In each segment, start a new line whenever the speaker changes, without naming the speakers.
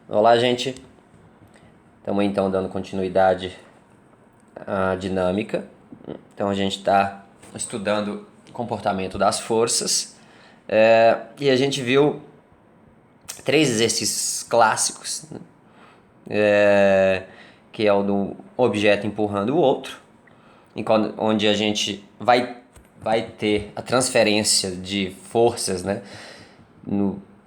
Olá, gente. Estamos então dando continuidade à dinâmica. Então a gente está estudando o comportamento das forças e a gente viu três exercícios clássicos, né? Que é o do objeto empurrando o outro, onde a gente vai ter a transferência de forças, né?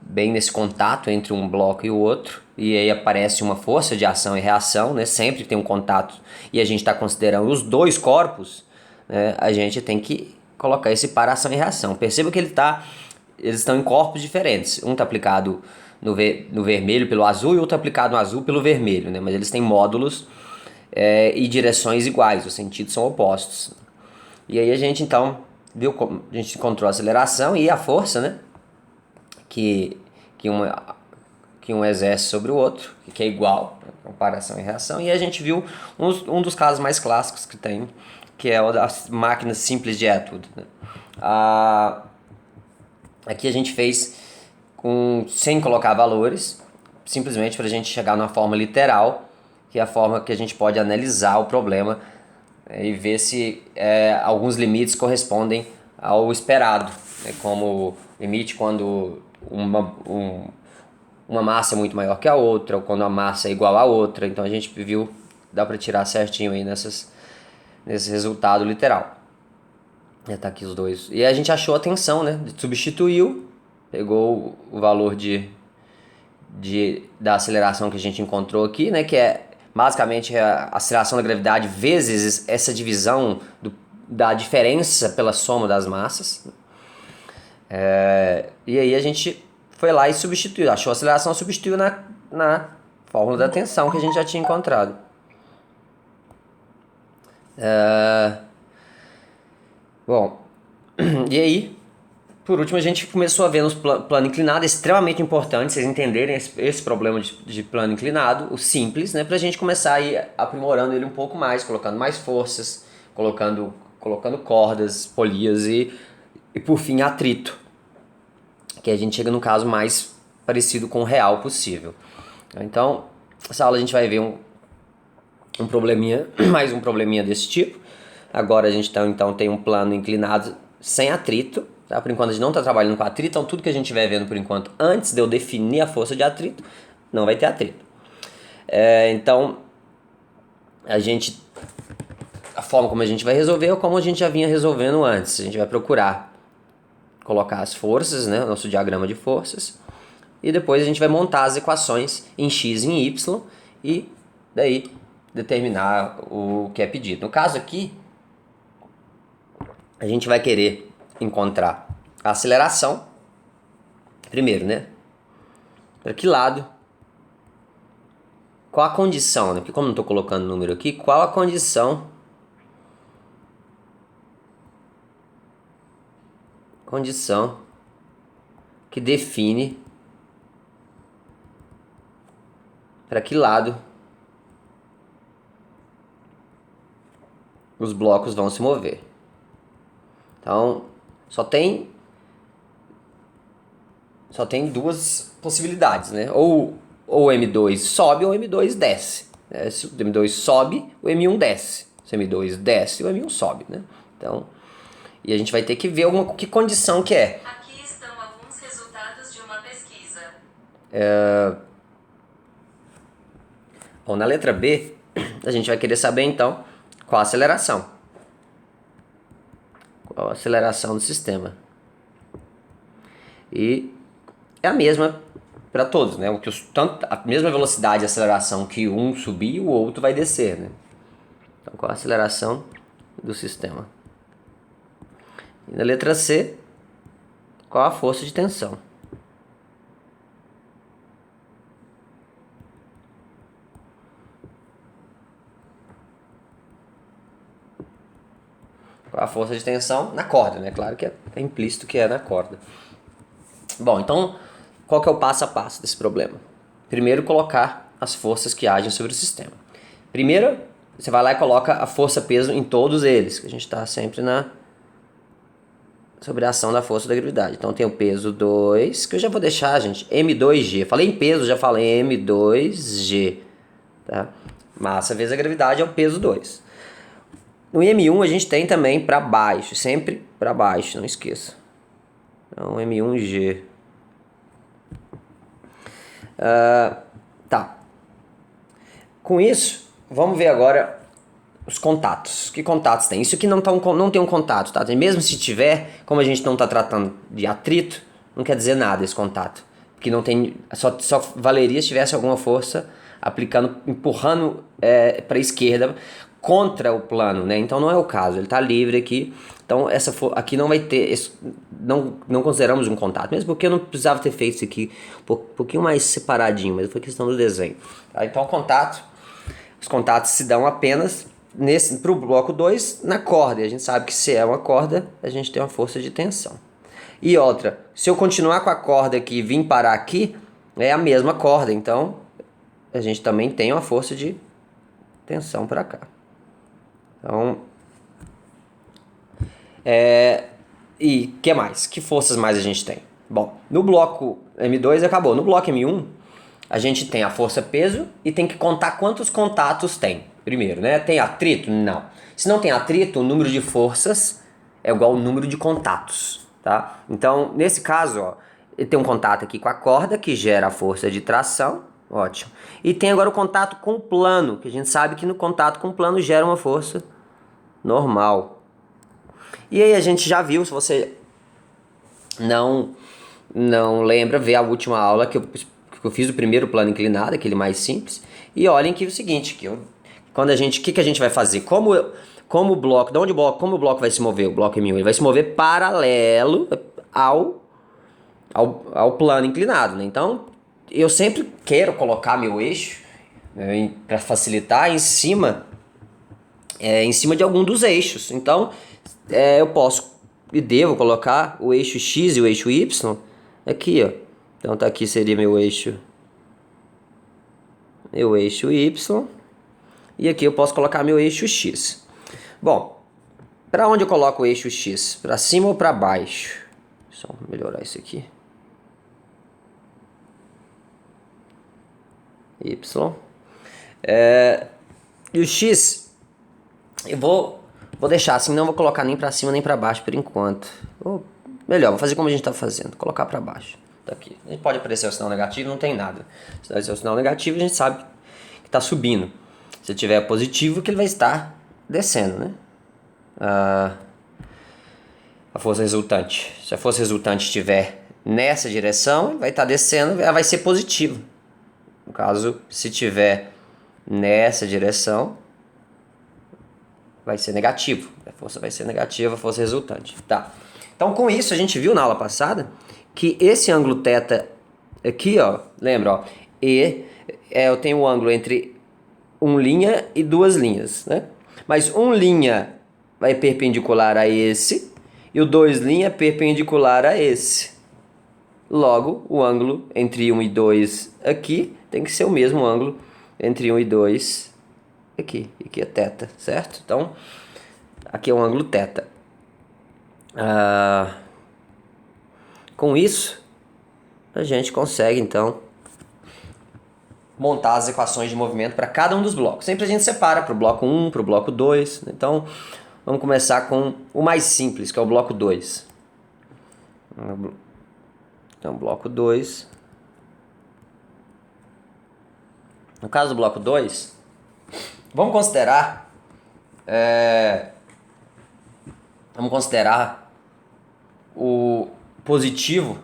Bem nesse contato entre um bloco e o outro, e aí aparece uma força de ação e reação, né? Sempre que tem um contato e a gente está considerando os dois corpos, né? A gente tem que colocar esse para ação e reação. Perceba que eles estão em corpos diferentes. Um está aplicado no vermelho pelo azul e outro aplicado no azul pelo vermelho, né? Mas eles têm módulos e direções iguais, os sentidos são opostos. E aí a gente então viu como a gente encontrou a aceleração e a força, né? que, que, uma, que um exerce sobre o outro, que é igual, né, comparação e reação. E a gente viu um dos casos mais clássicos que tem, que é o das máquinas simples de Atwood, né? Aqui a gente fez sem colocar valores, simplesmente para a gente chegar numa forma literal, que é a forma que a gente pode analisar o problema e ver se alguns limites correspondem ao esperado, né? Como limite quando uma massa é muito maior que a outra, ou quando a massa é igual a outra. Então a gente viu, dá para tirar certinho aí nesse resultado literal. Tá aqui os dois. E a gente achou a tensão, né? Substituiu, pegou o valor da aceleração que a gente encontrou aqui, né? Que é basicamente a aceleração da gravidade vezes essa divisão da diferença pela soma das massas. E aí a gente foi lá e substituiu, achou a aceleração, substituiu na fórmula da tensão que a gente já tinha encontrado. Bom, e aí, por último, a gente começou a ver nos plano inclinado, é extremamente importante vocês entenderem esse problema de plano inclinado, o simples, né, pra gente começar a ir aprimorando ele um pouco mais, colocando mais forças, colocando cordas, polias e por fim atrito, que a gente chega no caso mais parecido com o real possível. Então, essa aula a gente vai ver um probleminha, mais um probleminha desse tipo. Agora a gente então tem um plano inclinado sem atrito, tá? Por enquanto a gente não está trabalhando com atrito, então tudo que a gente vai vendo por enquanto, antes de eu definir a força de atrito, não vai ter atrito. Então, a forma como a gente vai resolver é como a gente já vinha resolvendo antes. A gente vai procurar colocar as forças, né, o nosso diagrama de forças, e depois a gente vai montar as equações em x e em y, e daí determinar o que é pedido. No caso aqui, a gente vai querer encontrar a aceleração, primeiro, né? Para que lado? Qual a condição, né? Porque como não estou colocando número aqui, qual a condição que define para que lado os blocos vão se mover. Então, só tem duas possibilidades, né? Ou o M2 sobe ou o M2 desce. Se o M2 sobe, o M1 desce. Se o M2 desce, o M1 sobe, né? Então, e a gente vai ter que ver que condição que é.
Aqui estão alguns resultados de uma pesquisa.
Bom, na letra B, a gente vai querer saber então qual a aceleração. Qual a aceleração do sistema. E é a mesma para todos, né? Tanto a mesma velocidade de aceleração que um subir, o outro vai descer, né? Então, qual a aceleração do sistema? E na letra C, qual a força de tensão? Qual a força de tensão na corda, né? Claro que é implícito que é na corda. Bom, então, qual que é o passo a passo desse problema? Primeiro, colocar as forças que agem sobre o sistema. Primeiro, você vai lá e coloca a força-peso em todos eles, que a gente está sempre sobre a ação da força da gravidade. Então tem o peso 2, que eu já vou deixar, gente, M2G. Falei em peso, já falei M2G, tá? Massa vezes a gravidade é o peso 2. No M1 a gente tem também para baixo, sempre para baixo, não esqueça. Então M1G. Tá. Com isso, vamos ver agora os contatos. Que contatos tem? Isso aqui não tem um contato, tá? Mesmo se tiver, como a gente não está tratando de atrito, não quer dizer nada esse contato. Porque não tem, só valeria se tivesse alguma força aplicando, empurrando para a esquerda contra o plano, né? Então não é o caso, ele está livre aqui. Então aqui não vai ter, não consideramos um contato, mesmo porque eu não precisava ter feito isso aqui um pouquinho mais separadinho, mas foi questão do desenho. Tá? Então os contatos se dão apenas para o bloco 2 na corda, e a gente sabe que se é uma corda, a gente tem uma força de tensão. E outra, se eu continuar com a corda aqui e vir parar aqui, é a mesma corda, então a gente também tem uma força de tensão para cá. Então, e que mais? Que forças mais a gente tem? Bom, no bloco M2 acabou. No bloco M1, a gente tem a força peso e tem que contar quantos contatos tem. Primeiro, né? Tem atrito? Não. Se não tem atrito, o número de forças é igual ao número de contatos, tá? Então, nesse caso, ó, ele tem um contato aqui com a corda, que gera a força de tração. Ótimo. E tem agora o contato com o plano, que a gente sabe que no contato com o plano gera uma força normal. E aí a gente já viu, se você não lembra, vê a última aula que eu fiz o primeiro plano inclinado, aquele mais simples. E olhem que é o seguinte, que a gente vai fazer? Como o bloco vai se mover? O bloco M1 ele vai se mover paralelo ao plano inclinado, né? Então, eu sempre quero colocar meu eixo, né, para facilitar em cima de algum dos eixos. Então, eu posso e devo colocar o eixo X e o eixo Y aqui, ó. Então tá aqui seria meu eixo Y, e aqui eu posso colocar meu eixo X. Bom, para onde eu coloco o eixo X? Para cima ou para baixo? Só melhorar isso aqui. Y. E o X eu vou deixar assim, não vou colocar nem para cima nem para baixo por enquanto. Ou melhor, vou fazer como a gente está fazendo, colocar para baixo. Tá aqui. A gente pode aparecer o sinal negativo, não tem nada. Se aparecer o sinal negativo, a gente sabe que está subindo. Se tiver positivo, que ele vai estar descendo, né? A força resultante. Se a força resultante estiver nessa direção, vai estar descendo, ela vai ser positiva. No caso, se tiver nessa direção, vai ser negativo. A força vai ser negativa, a força resultante. Tá. Então, com isso, a gente viu na aula passada que esse ângulo θ aqui, ó, lembra, ó, eu tenho um ângulo entre uma linha e duas linhas, né? Mas uma linha vai perpendicular a esse e o 2' é perpendicular a esse. Logo, o ângulo entre 1 e 2 aqui tem que ser o mesmo ângulo entre 1 e 2 aqui. Aqui é θ, certo? Então, aqui é o ângulo θ. Com isso, a gente consegue, então, montar as equações de movimento para cada um dos blocos. Sempre a gente separa para o bloco 1, para o bloco 2. Então, vamos começar com o mais simples, que é o bloco 2. Então, bloco 2. No caso do bloco 2, vamos considerar o positivo.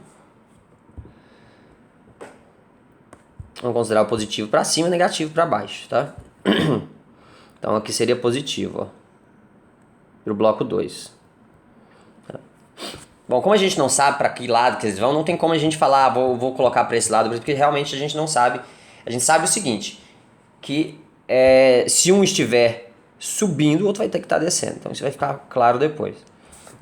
Vamos considerar o positivo para cima e o negativo para baixo, tá? Então aqui seria positivo, ó, para o bloco 2. Tá? Bom, como a gente não sabe para que lado que eles vão, não tem como a gente falar, vou colocar para esse lado, porque realmente a gente não sabe. A gente sabe o seguinte, que se um estiver subindo, o outro vai ter que estar descendo. Então isso vai ficar claro depois.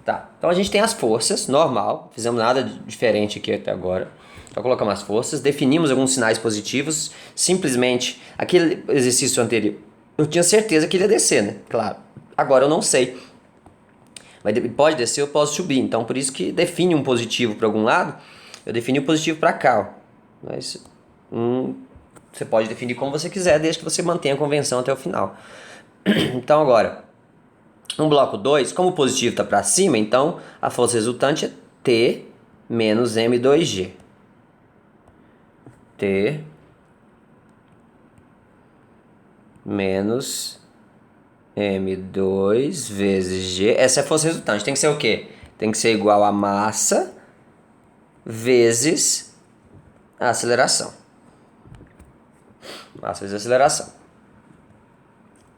Tá, então a gente tem as forças, normal, fizemos nada diferente aqui até agora. Só colocamos as forças, definimos alguns sinais positivos, simplesmente, aquele exercício anterior, eu tinha certeza que ele ia descer, né? Claro, agora eu não sei. Pode descer, eu posso subir. Então, por isso que define um positivo para algum lado, eu defini o positivo para cá. Ó. Mas, você pode definir como você quiser, desde que você mantenha a convenção até o final. Então, agora, no bloco 2, como o positivo está para cima, então a força resultante é T menos M2G. T menos M2 vezes G. Essa é a força resultante. Tem que ser o quê? Tem que ser igual a massa vezes a aceleração. Massa vezes a aceleração.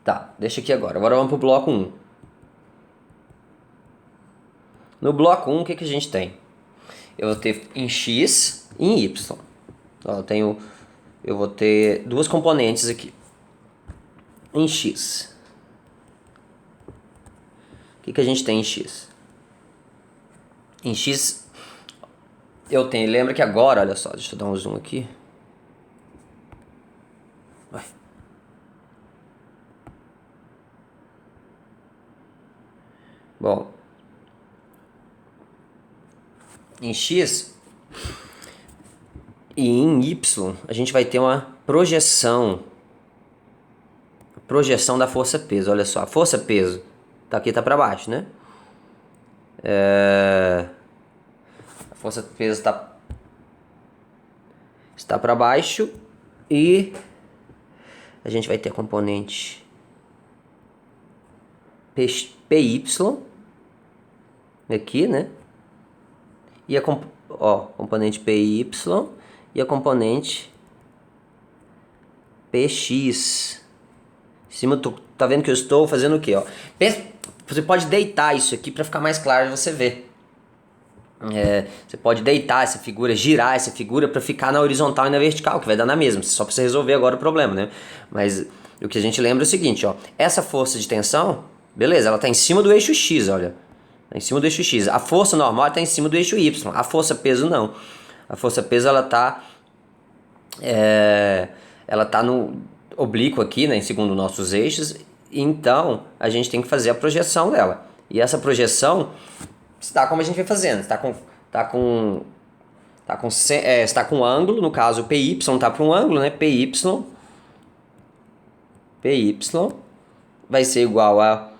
Tá, deixa aqui agora. Agora vamos para o bloco 1. No bloco 1, o que a gente tem? Eu vou ter em X e em Y. Ó, eu vou ter duas componentes aqui. Em X. O que a gente tem em X? Em X, eu tenho... Lembra que agora, olha só, deixa eu dar um zoom aqui. Vai. Bom. Em X e em Y, a gente vai ter uma projeção da força-peso. Olha só, a força-peso tá aqui, tá para baixo, né? A força-peso está para baixo e a gente vai ter a componente PY aqui, né? E a componente PY e a componente PX. Em cima, tá vendo que eu estou fazendo o quê? Ó? Você pode deitar isso aqui para ficar mais claro de você ver. Você pode deitar essa figura, girar essa figura para ficar na horizontal e na vertical, que vai dar na mesma, só para você resolver agora o problema, né? Mas o que a gente lembra é o seguinte, ó, essa força de tensão, beleza, ela está em cima do eixo X, olha, tá em cima do eixo X. A força normal está em cima do eixo Y, a força peso não. A força peso ela tá no oblíquo aqui, né, segundo nossos eixos, então a gente tem que fazer a projeção dela. E essa projeção está como a gente vai fazendo, está com ângulo, no caso o PY está para um ângulo, né? PY vai ser igual a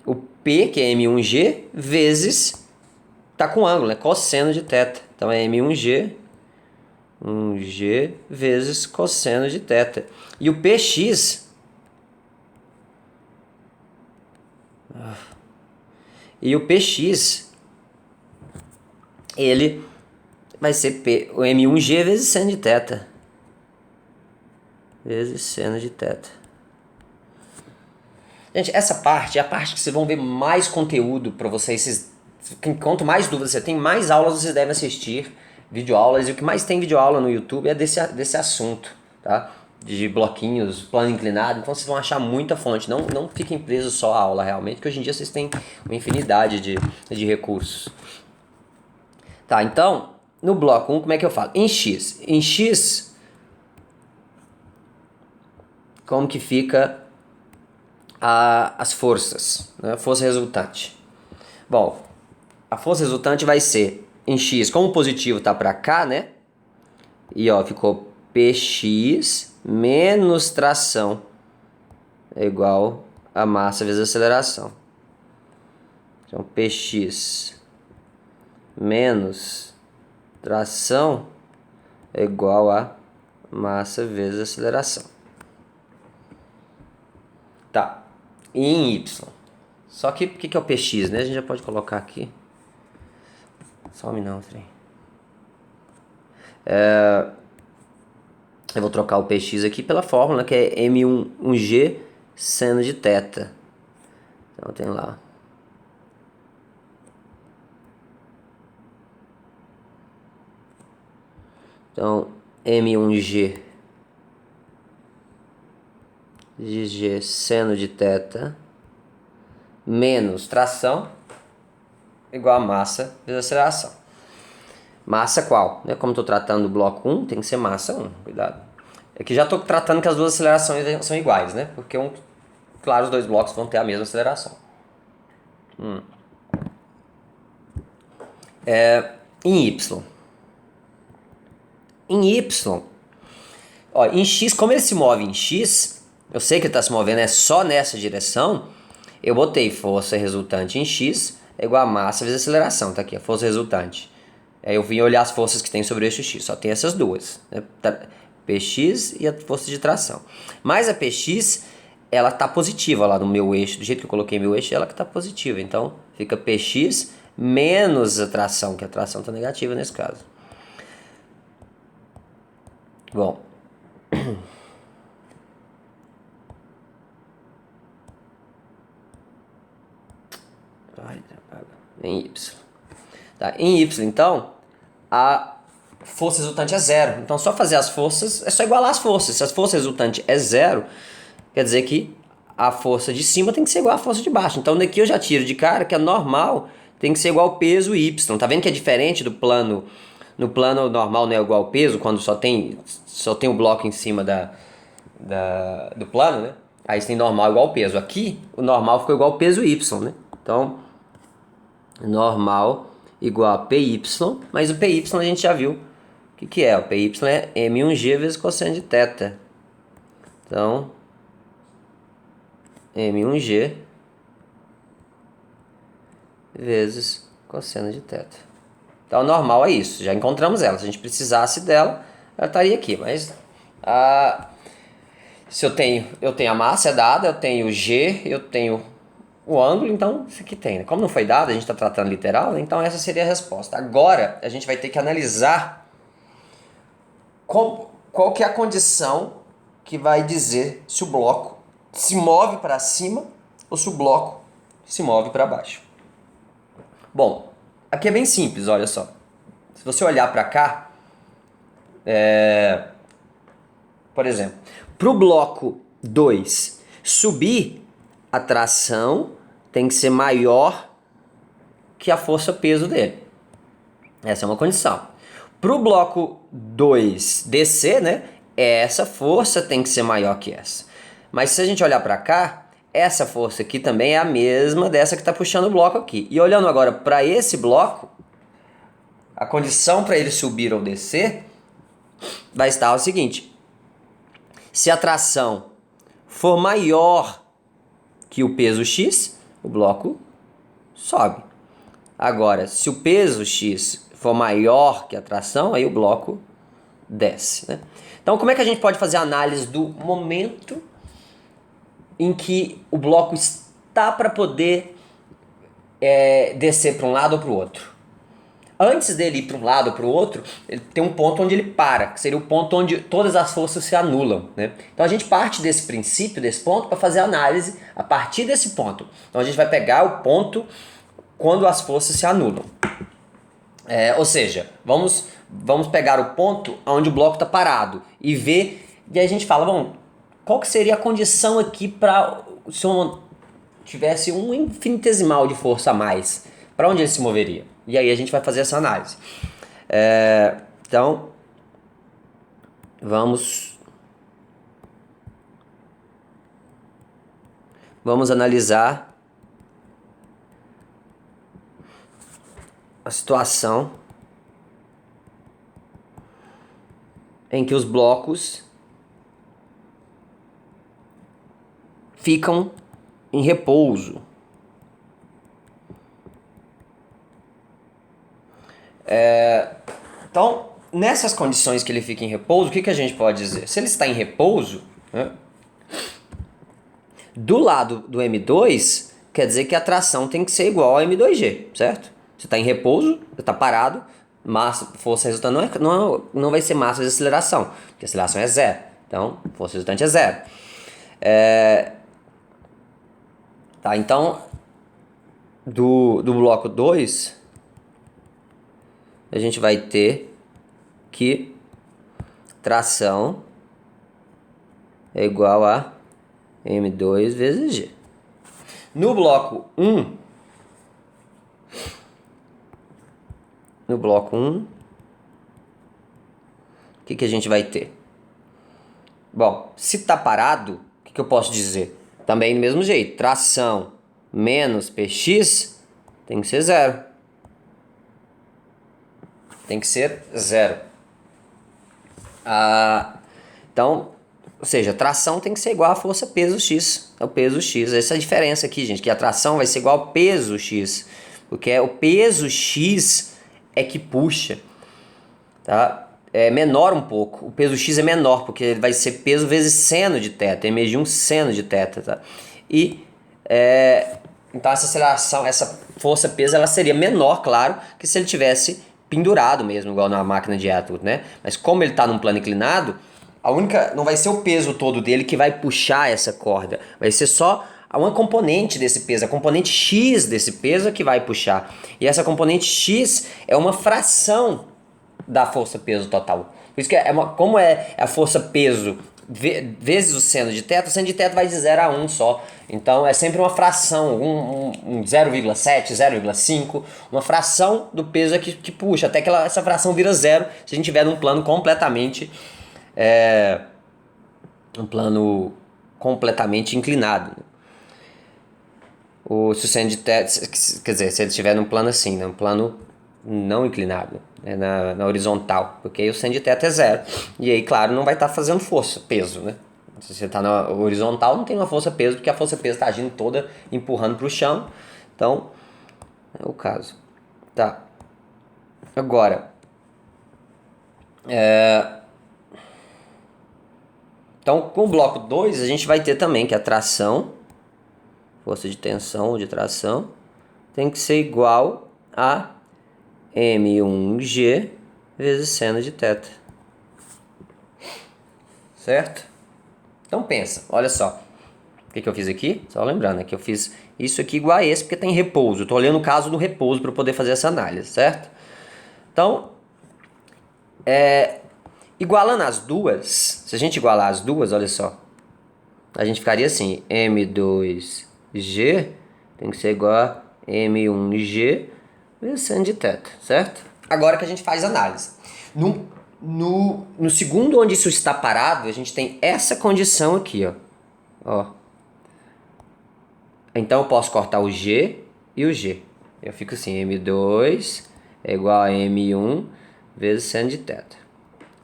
o P, que é M1G, vezes, está com ângulo, né? Cosseno de θ. Então é M1G, 1G vezes cosseno de θ. E o PX ele vai ser o M1G vezes seno de θ. Vezes seno de θ. Gente, essa parte é a parte que vocês vão ver mais conteúdo para vocês. Quanto mais dúvidas você tem, mais aulas vocês devem assistir. Videoaulas. E o que mais tem videoaula no YouTube é desse assunto, tá? De bloquinhos, plano inclinado. Então vocês vão achar muita fonte. Não fiquem presos só à aula realmente, porque hoje em dia vocês têm uma infinidade de recursos. Tá, então, no bloco 1, como é que eu falo? Em X, como que fica as forças, né? Força resultante. Bom, a força resultante vai ser em X, como o positivo tá para cá, né? E ó, ficou PX menos tração é igual a massa vezes a aceleração. Então, PX menos tração é igual a massa vezes a aceleração. Tá. E em Y. Só que o que é o PX, né? A gente já pode colocar aqui. Some não, trem. Eu vou trocar o PX aqui pela fórmula, que é M1G seno de θ. Então tem lá. Então, M1G de G seno de θ menos tração igual a massa vezes aceleração. Massa qual? Como estou tratando do bloco 1, tem que ser massa 1, cuidado. É que já estou tratando que as duas acelerações são iguais, né? Porque, claro, os dois blocos vão ter a mesma aceleração. Em Y. Em Y, ó, em X, como ele se move em X, eu sei que ele está se movendo é só nessa direção, eu botei força resultante em X é igual a massa vezes aceleração, tá aqui, a força resultante. Aí eu vim olhar as forças que tem sobre o eixo X, só tem essas duas, né? PX e a força de tração. Mas a PX, ela tá positiva lá no meu eixo, do jeito que eu coloquei meu eixo, ela que tá positiva. Então fica PX menos a tração, que a tração tá negativa nesse caso. Bom. Em Y. Tá, em Y, então, a força resultante é zero. Então, só fazer as forças, é só igualar as forças. Se a força resultante é zero, quer dizer que a força de cima tem que ser igual à força de baixo. Então, daqui eu já tiro de cara que a normal tem que ser igual ao peso Y. Tá vendo que é diferente do plano? No plano normal não é igual ao peso, quando só tem o bloco em cima do plano, né? Aí você tem normal igual ao peso. Aqui, o normal ficou igual ao peso Y, né? Então, normal igual a PY, mas o PY a gente já viu o que é. O PY é M1G vezes cosseno de θ. Então, M1G vezes cosseno de θ. Então, normal é isso. Já encontramos ela. Se a gente precisasse dela, ela estaria aqui. Mas, se eu tenho a massa é dada, eu tenho G, eu tenho o ângulo, então isso aqui tem. Como não foi dado, a gente está tratando literal, então essa seria a resposta. Agora, a gente vai ter que analisar qual que é a condição que vai dizer se o bloco se move para cima ou se o bloco se move para baixo. Bom, aqui é bem simples, olha só. Se você olhar para cá, por exemplo, para o bloco 2 subir, a tração tem que ser maior que a força-peso dele. Essa é uma condição. Para o bloco 2 descer, né, essa força tem que ser maior que essa. Mas se a gente olhar para cá, essa força aqui também é a mesma dessa que está puxando o bloco aqui. E olhando agora para esse bloco, a condição para ele subir ou descer vai estar o seguinte: se a tração for maior que o peso X, o bloco sobe. Agora, se o peso X for maior que a tração, aí o bloco desce, né? Então, como é que a gente pode fazer a análise do momento em que o bloco está para poder descer para um lado ou para o outro? Antes dele ir para um lado ou para o outro, ele tem um ponto onde ele para, que seria o ponto onde todas as forças se anulam, né? Então a gente parte desse princípio, desse ponto, para fazer a análise a partir desse ponto. Então a gente vai pegar o ponto quando as forças se anulam. Ou seja, vamos pegar o ponto onde o bloco está parado e ver, e aí a gente fala, bom, qual que seria a condição aqui para se eu tivesse um infinitesimal de força a mais, para onde ele se moveria? E aí a gente vai fazer essa análise. Então, vamos analisar a situação em que os blocos ficam em repouso. Então, nessas condições que ele fica em repouso, o que a gente pode dizer? Se ele está em repouso, né, do lado do M2, quer dizer que a tração tem que ser igual ao M2G, certo? Você está em repouso, está parado, massa, força resultante não vai ser massa de aceleração, porque a aceleração é zero. Então, força resultante é zero. Tá, então, do bloco 2, a gente vai ter que tração é igual a M2 vezes G. No bloco 1, o que a gente vai ter? Bom, se está parado, o que eu posso dizer? Também do mesmo jeito, tração menos Px tem que ser zero. Então, o que a gente vai Tem que ser 0. Então, ou seja, a tração tem que ser igual a força peso X. É o peso X. Essa é a diferença aqui, gente, que a tração vai ser igual ao peso X. Porque é o peso X é que puxa, tá? É menor um pouco. O peso X é menor, porque ele vai ser peso vezes seno de θ. Ele medir um seno de θ, tá? E, então essa aceleração, essa força peso, ela seria menor, claro, que se ele tivesse pendurado mesmo, igual na máquina de Atwood, né? Mas como ele está num plano inclinado, não vai ser o peso todo dele que vai puxar essa corda. Vai ser só uma componente desse peso, a componente X desse peso que vai puxar. E essa componente X é uma fração da força peso total. Por isso que como é a força peso vezes o seno de θ, o seno de θ vai de 0 a 1 só. Então é sempre uma fração, um 0,7, 0,5, uma fração do peso que puxa, até que essa fração vira 0 se a gente tiver num plano completamente inclinado. Se o seno de θ, quer dizer, se ele estiver num plano assim, num plano não inclinado, né, na horizontal, porque aí o seno de θ é 0. E aí, claro, não vai estar fazendo força, peso, né? Se você está na horizontal, não tem uma força peso, porque a força peso está agindo toda, empurrando para o chão. Então, é o caso. Tá. Agora, então, com o bloco 2, a gente vai ter também que a tração, força de tensão ou de tração, tem que ser igual a M1G vezes seno de θ. Certo? Então pensa, olha só. O que eu fiz aqui? Só lembrando, que eu fiz isso aqui igual a esse porque está em repouso. Estou olhando o caso do repouso para poder fazer essa análise, certo? Então, igualando as duas, se a gente igualar as duas, olha só, a gente ficaria assim, M2G tem que ser igual a M1G vezes seno de θ, certo? Agora que a gente faz análise. No segundo onde isso está parado, a gente tem essa condição aqui, ó. Então eu posso cortar o G e o G. Eu fico assim, M2 é igual a M1 vezes seno de θ.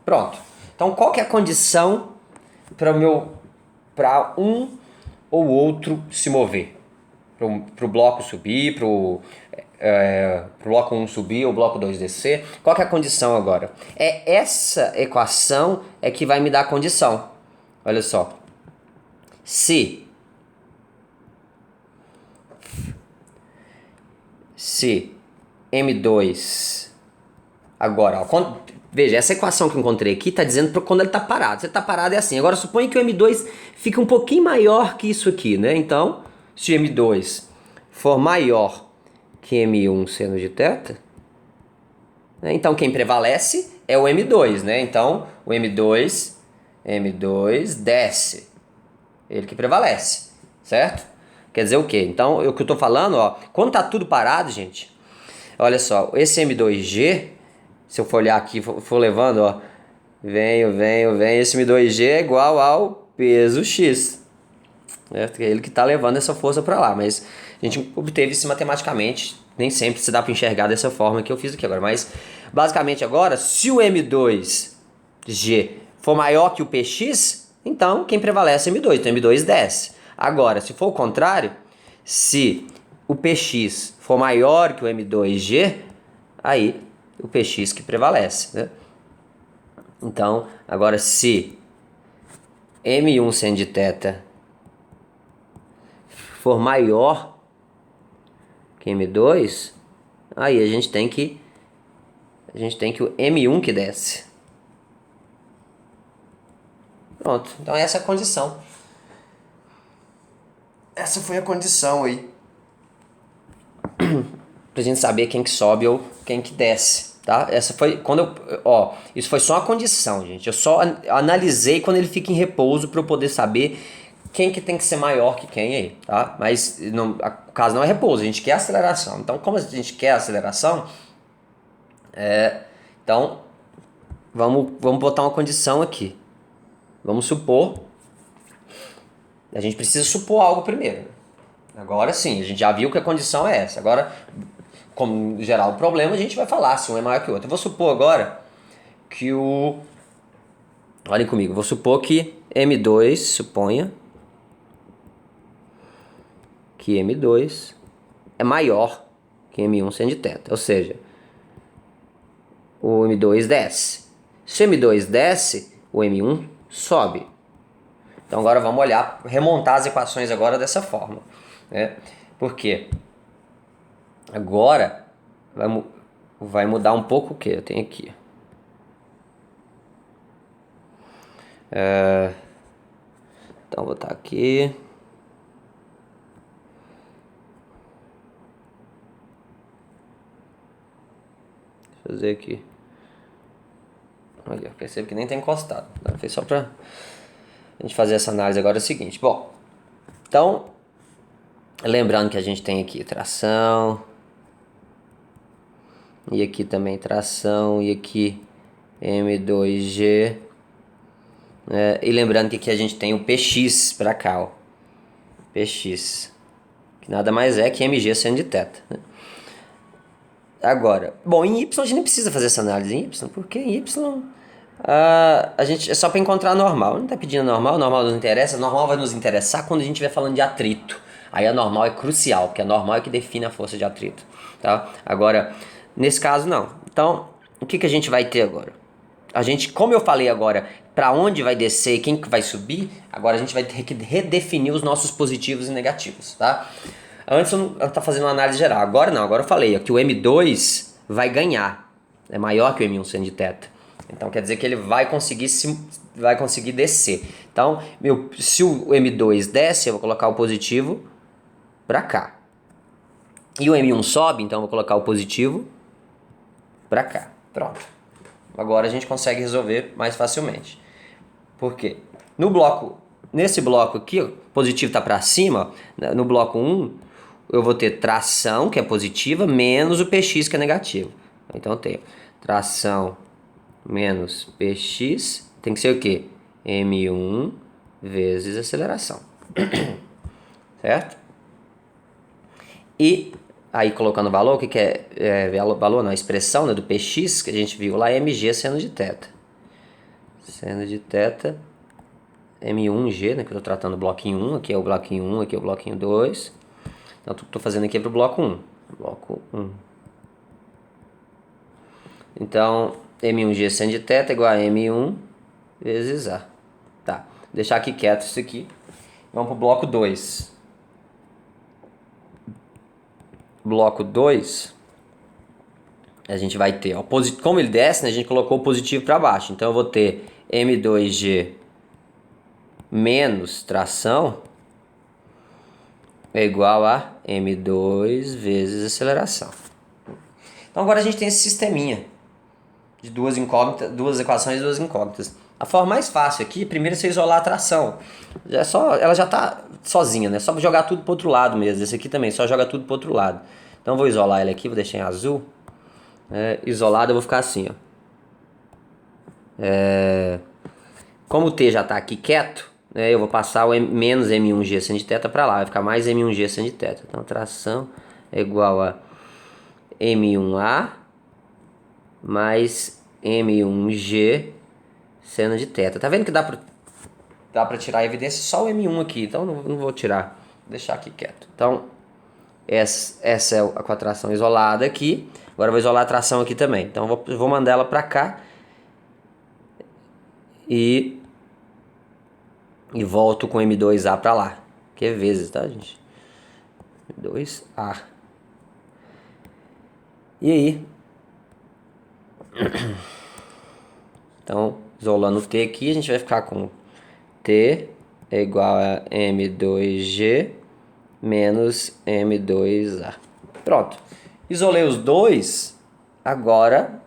Pronto. Então qual que é a condição para um ou outro se mover? Para o bloco subir, para o bloco 1 subir ou bloco 2 descer. Qual que é a condição agora? Essa equação é que vai me dar a condição. Olha só. Se M2... Agora, ó, veja, essa equação que eu encontrei aqui está dizendo para quando ele está parado. Se ele está parado é assim. Agora, suponha que o M2 fica um pouquinho maior que isso aqui, né? Então, se M2 for maior que M1 seno de θ, né? Então quem prevalece é o M2, né? Então, o M2 desce. Ele que prevalece, certo? Quer dizer o quê? Então, o que eu estou falando, ó, quando tá tudo parado, gente, olha só, esse M2G, se eu for olhar aqui, for levando, ó, venho, esse M2G é igual ao peso X, certo? É ele que está levando essa força para lá, mas a gente obteve isso matematicamente, nem sempre se dá para enxergar dessa forma que eu fiz aqui agora, mas basicamente agora, se o M2G for maior que o PX, então quem prevalece é M2, então M2 desce. Agora, se for o contrário, se o PX for maior que o M2G, aí o PX que prevalece, né? Então, agora se M1 seno de θ for maior que M2, aí a gente tem que o M1 que desce. Pronto, então essa é a condição. Essa foi a condição aí. Pra gente saber quem que sobe ou quem que desce, tá? Essa foi isso foi só uma condição, gente. Eu só analisei quando ele fica em repouso para eu poder saber quem que tem que ser maior que quem aí, tá? Mas o caso não é repouso, a gente quer aceleração. Então, como a gente quer aceleração, então vamos botar uma condição aqui. Vamos supor, a gente precisa supor algo primeiro. Agora sim, a gente já viu que a condição é essa. Agora, como gerar o problema, a gente vai falar se um é maior que o outro. Eu vou supor agora que o... Olhem comigo, vou supor que M2, suponha que M2 é maior que M1 seno de θ. Ou seja, o M2 desce. Se o M2 desce, o M1 sobe. Então agora vamos olhar, remontar as equações agora dessa forma, né? Por quê? Agora vai mudar um pouco o que eu tenho aqui. Então vou botar aqui. Deixa eu fazer aqui. Olha, eu percebo que nem tem encostado, né? Foi só pra a gente fazer essa análise agora. É o seguinte, bom, então lembrando que a gente tem aqui tração, e aqui também tração, e aqui M2G, e lembrando que aqui a gente tem o PX para cá, ó, PX, que nada mais é que MG seno de θ, né? Agora, bom, em Y a gente nem precisa fazer essa análise em Y, porque em Y a gente é só para encontrar normal. Não está pedindo normal, normal nos interessa. Normal vai nos interessar quando a gente estiver falando de atrito. Aí a normal é crucial, porque a normal é que define a força de atrito, tá? Agora, nesse caso não. Então, o que a gente vai ter agora? A gente, como eu falei agora, para onde vai descer e quem que vai subir, agora a gente vai ter que redefinir os nossos positivos e negativos, tá? Antes eu não estava fazendo uma análise geral. Agora não, agora eu falei ó, que o M2 vai ganhar. É maior que o M1 seno de θ. Então quer dizer que ele vai conseguir descer. Então, se o M2 desce, eu vou colocar o positivo para cá. E o M1 sobe, então eu vou colocar o positivo para cá. Pronto. Agora a gente consegue resolver mais facilmente. Por quê? Nesse bloco aqui, o positivo está para cima, no bloco 1, eu vou ter tração, que é positiva, menos o PX, que é negativo. Então eu tenho tração menos PX, tem que ser o quê? M1 vezes aceleração. Certo? E aí colocando valor, o que é valor? Não, a expressão, né, do PX, que a gente viu lá, é MG seno de θ. Seno de θ, M1G, né, que eu estou tratando o bloquinho 1, aqui é o bloquinho 1, aqui é o bloquinho 2. Então, estou fazendo aqui para o bloco 1. Bloco 1. Então, M1G seno de θ igual a M1 vezes A. Tá, vou deixar aqui quieto isso aqui. Vamos para o bloco 2. Bloco 2, a gente vai ter, ó, como ele desce, né, a gente colocou o positivo para baixo. Então, eu vou ter M2G menos tração é igual a M2 vezes aceleração. Então, agora a gente tem esse sisteminha de duas equações e duas incógnitas. A forma mais fácil aqui, primeiro é você isolar a tração. Ela já está sozinha, né? Só jogar tudo para o outro lado mesmo. Esse aqui também, só joga tudo para o outro lado. Então eu vou isolar ele aqui, vou deixar em azul. Isolado eu vou ficar assim, ó. Como o T já está aqui quieto, né, eu vou passar o menos M1G seno de θ para lá. Vai ficar mais M1G seno de θ. Então tração é igual a M1A mais M1G seno de θ. Tá vendo que dá pra tirar a evidência só o M1 aqui, então não vou tirar, vou deixar aqui quieto. Então, essa é a tração isolada aqui. Agora eu vou isolar a tração aqui também. Então eu vou mandar ela pra cá e volto com M2A pra lá. Que é vezes, tá, gente? M2A. E aí? Então, isolando o T aqui, a gente vai ficar com T é igual a M2G menos M2A. Pronto. Isolei os dois. Agora,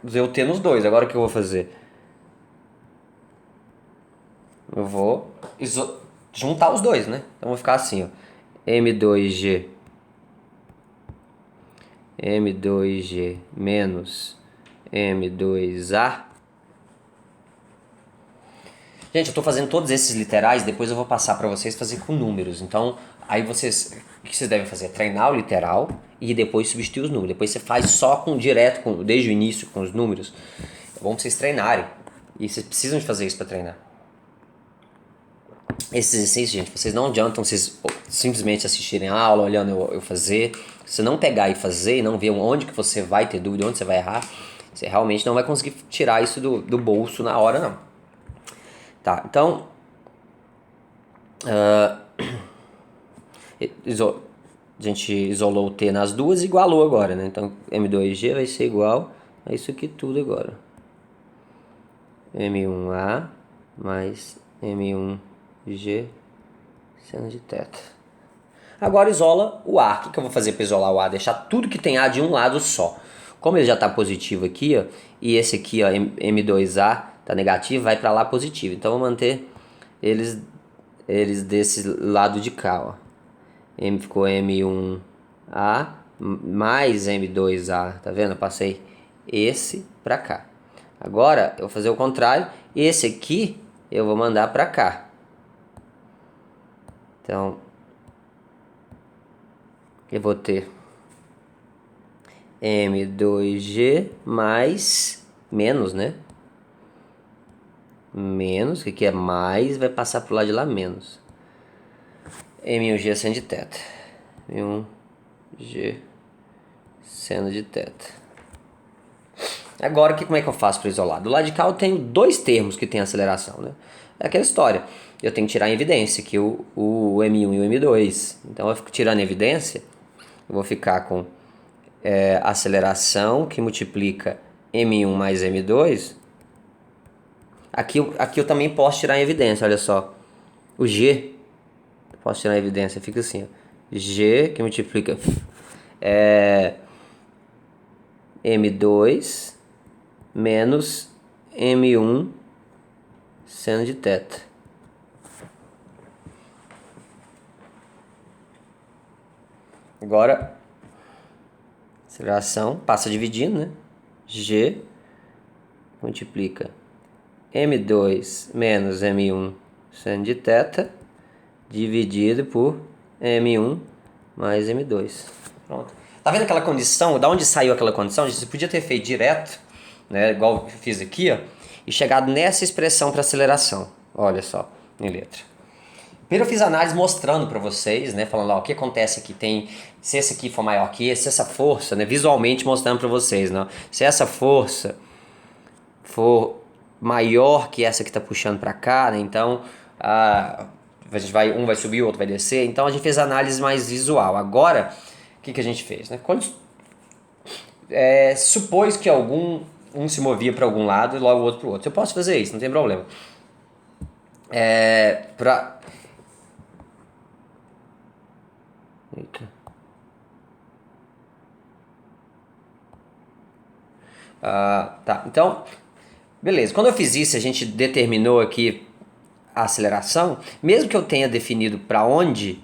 usei o T nos dois. Agora o que eu vou fazer? Eu vou juntar os dois, né? Então, vou ficar assim, ó. M2G menos M2A Gente, eu estou fazendo todos esses literais, depois eu vou passar para vocês fazer com números. Então, aí vocês, o que vocês devem fazer? É treinar o literal e depois substituir os números. Depois você faz só desde o início com os números. É bom para vocês treinarem. E vocês precisam de fazer isso para treinar. Esse exercício, gente, vocês não adiantam vocês simplesmente assistirem a aula, olhando eu fazer. Se não pegar e fazer e não ver onde que você vai ter dúvida, onde você vai errar, você realmente não vai conseguir tirar isso do bolso na hora, não. Tá, então... a gente isolou o T nas duas e igualou agora, né? Então, M2G vai ser igual a isso aqui tudo agora. M1A mais M1G seno de θ. Agora isola o A. O que eu vou fazer para isolar o A? Deixar tudo que tem A de um lado só. Como ele já está positivo aqui, ó, e esse aqui, ó, M2A, está negativo, vai para lá positivo. Então, eu vou manter eles desse lado de cá, ó. Ficou M1A mais M2A, tá vendo? Eu passei esse para cá. Agora, eu vou fazer o contrário. Esse aqui, eu vou mandar para cá. Então, eu vou ter M2G mais menos, né? Menos, que aqui é mais, vai passar pro lado de lá menos. M1G seno de θ. M1G seno de θ. Agora, como é que eu faço para isolar? Do lado de cá eu tenho dois termos que tem aceleração, né? É aquela história. Eu tenho que tirar em evidência que o M1 e o M2. Então, eu fico tirando em evidência, eu vou ficar com aceleração que multiplica M1 mais M2. Aqui eu também posso tirar em evidência, olha só. O G, eu posso tirar em evidência, fica assim, ó. G que multiplica M2 menos M1 seno de θ. Agora, aceleração passa dividindo, né? G multiplica M2 menos M1 seno de θ dividido por M1 mais M2. Pronto. Tá vendo aquela condição? Da onde saiu aquela condição? Você podia ter feito direto, né? Igual eu fiz aqui, ó, e chegado nessa expressão para aceleração. Olha só, em letra. Primeiro eu fiz análise mostrando para vocês, né, falando, ó, o que acontece aqui, se esse aqui for maior que esse, essa força, né, visualmente mostrando para vocês, né, se essa força for maior que essa que está puxando para cá, né, então um vai subir, o outro vai descer, então a gente fez análise mais visual. Agora, o que a gente fez, né? Supôs que um se movia para algum lado e logo o outro para o outro. Eu posso fazer isso, não tem problema. Tá, então, beleza. Quando eu fiz isso, a gente determinou aqui a aceleração. Mesmo que eu tenha definido para onde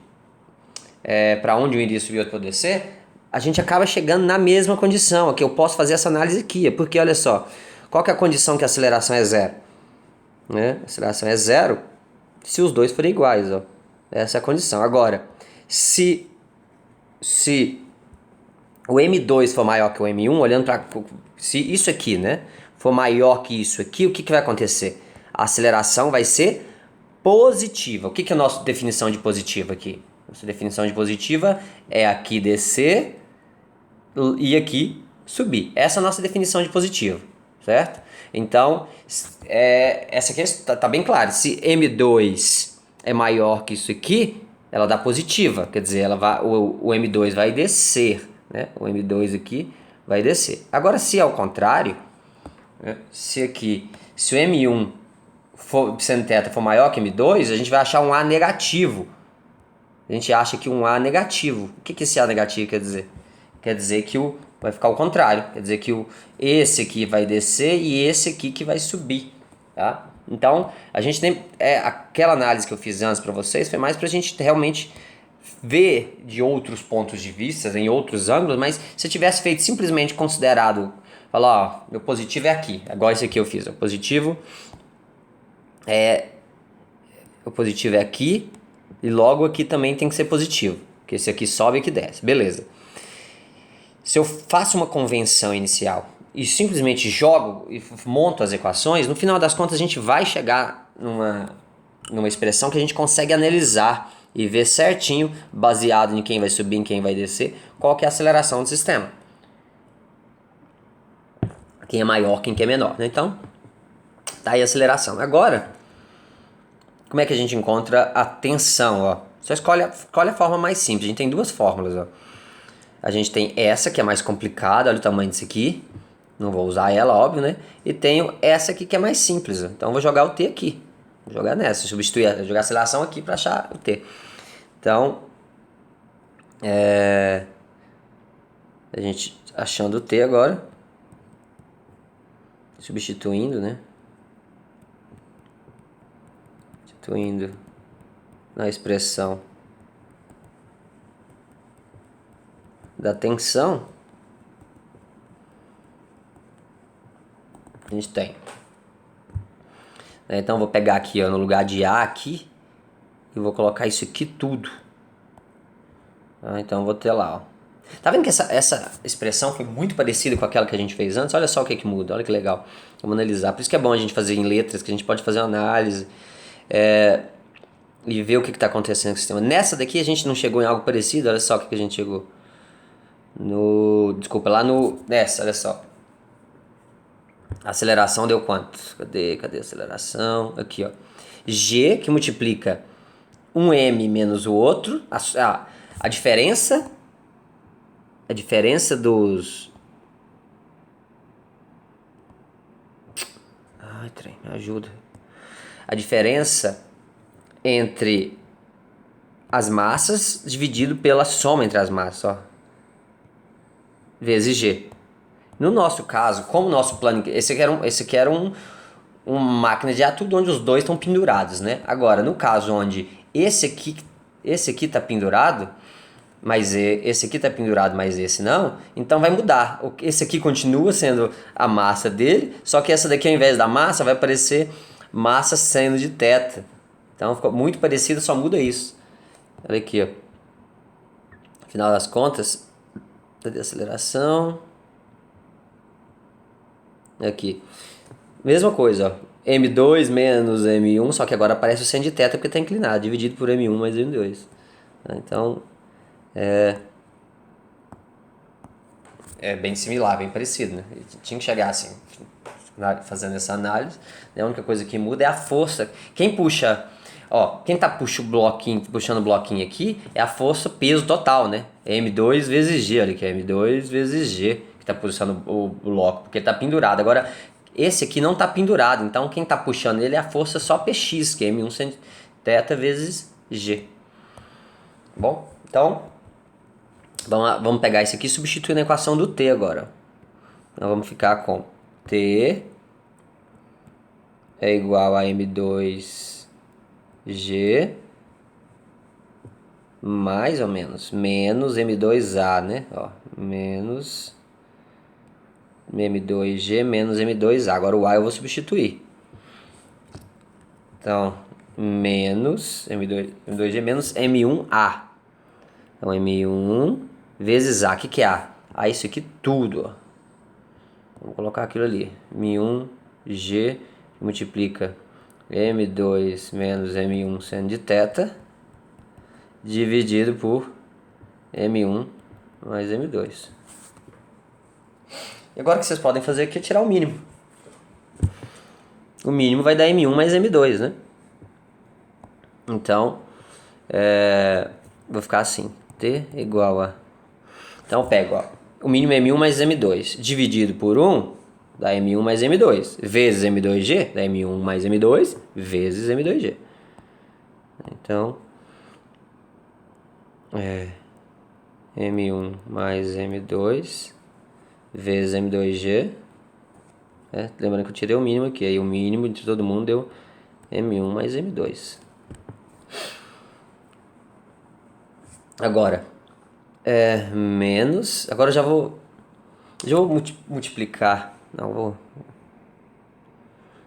um iria subir e outro para descer, a gente acaba chegando na mesma condição. Aqui eu posso fazer essa análise aqui, porque olha só, qual que é a condição que a aceleração é zero? Né? A aceleração é zero se os dois forem iguais, ó. Essa é a condição. Agora, se o M2 for maior que o M1, olhando para... Se isso aqui, né, for maior que isso aqui, o que vai acontecer? A aceleração vai ser positiva. O que é a nossa definição de positiva aqui? Nossa definição de positiva é aqui descer e aqui subir. Essa é a nossa definição de positivo, certo? Então, essa aqui tá bem clara. Se M2 é maior que isso aqui, ela dá positiva. Quer dizer, o M2 vai descer, né? O M2 aqui vai descer. Agora, se é o contrário, né? Se o M1 seno θ for maior que M2, a gente vai achar um A negativo. A gente acha que um A negativo. O que esse A negativo quer dizer? Quer dizer que vai ficar o contrário. Quer dizer que esse aqui vai descer e esse aqui que vai subir. Tá? Então, a gente tem... aquela análise que eu fiz antes para vocês foi mais para a gente realmente ver de outros pontos de vista, em outros ângulos, mas se eu tivesse feito simplesmente considerado, falar, ó, meu positivo é aqui, igual esse aqui eu fiz, o positivo o positivo é aqui, e logo aqui também tem que ser positivo, porque esse aqui sobe e aqui desce, beleza. Se eu faço uma convenção inicial e simplesmente jogo e monto as equações, no final das contas a gente vai chegar numa expressão que a gente consegue analisar e ver certinho, baseado em quem vai subir, em quem vai descer, qual que é a aceleração do sistema. Quem é maior, quem é menor, né? Então, tá aí a aceleração. Agora, como é que a gente encontra a tensão, ó? Só escolhe a forma mais simples. A gente tem duas fórmulas, ó. A gente tem essa que é mais complicada, olha o tamanho disso aqui. Não vou usar ela, óbvio, né? E tenho essa aqui que é mais simples, ó. Então eu vou jogar o T aqui. Vou jogar nessa, substituir, jogar a aceleração aqui para achar o T. Então, a gente achando o T agora, substituindo, né? Substituindo na expressão da tensão, a gente tem. Então eu vou pegar aqui, ó, no lugar de A aqui, e vou colocar isso aqui tudo. Então eu vou ter lá, ó. Tá vendo que essa expressão foi muito parecida com aquela que a gente fez antes? Olha só o que muda, olha que legal. Vamos analisar. Por isso que é bom a gente fazer em letras, que a gente pode fazer uma análise e ver o que está acontecendo com o sistema. Nessa daqui a gente não chegou em algo parecido, olha só o que a gente chegou. Desculpa, lá nessa, olha só. A aceleração deu quanto? Cadê a aceleração? Aqui, ó. G que multiplica um M menos o outro. A diferença dos... Ai, trem, me ajuda. A diferença entre as massas dividido pela soma entre as massas, ó. Vezes G. No nosso caso, como o nosso plano... Esse aqui era uma máquina de tudo onde os dois estão pendurados, né? Agora, no caso onde esse aqui está pendurado, mas esse aqui está pendurado, mas esse não, então vai mudar. Esse aqui continua sendo a massa dele, só que essa daqui, ao invés da massa, vai aparecer massa seno de θ. Então ficou muito parecido, só muda isso. Olha aqui, ó. Afinal das contas, cadê a aceleração? Aqui. Mesma coisa, ó. M2 menos M1, só que agora aparece o seno de θ porque está inclinado, dividido por M1 mais M2. Então, é bem similar, bem parecido, né? Tinha que chegar assim, fazendo essa análise. A única coisa que muda é a força. Quem puxa, ó, quem tá puxando o bloquinho aqui é a força peso total, né? M2 vezes G, olha aqui, M2 vezes G, que tá puxando o bloco, porque ele tá pendurado. Agora, esse aqui não tá pendurado, então quem tá puxando ele é a força só PX, que é M1 sin θ vezes G. Bom, então, vamos pegar isso aqui e substituir na equação do T agora. Então vamos ficar com T é igual a M2G mais ou menos menos M2A, né? Ó, menos M2G menos M2A. Agora o A eu vou substituir. Então, menos M2G menos M1A. Então, M1 vezes A. O que é A? A isso aqui tudo, ó. Vamos colocar aquilo ali. M1G multiplica M2 menos M1 seno de θ dividido por M1 mais M2. E agora o que vocês podem fazer aqui é tirar o mínimo. O mínimo vai dar M1 mais M2, né? Então, vou ficar assim. T igual a... Então eu pego, ó. O mínimo é M1 mais M2. Dividido por 1, dá M1 mais M2. Vezes M2G, dá M1 mais M2, vezes M2G. Então, M1 mais M2 vezes M2G. Lembrando que eu tirei o mínimo aqui. Aí o mínimo de todo mundo deu M1 mais M2. Agora, menos... Agora eu já vou multiplicar. Não, vou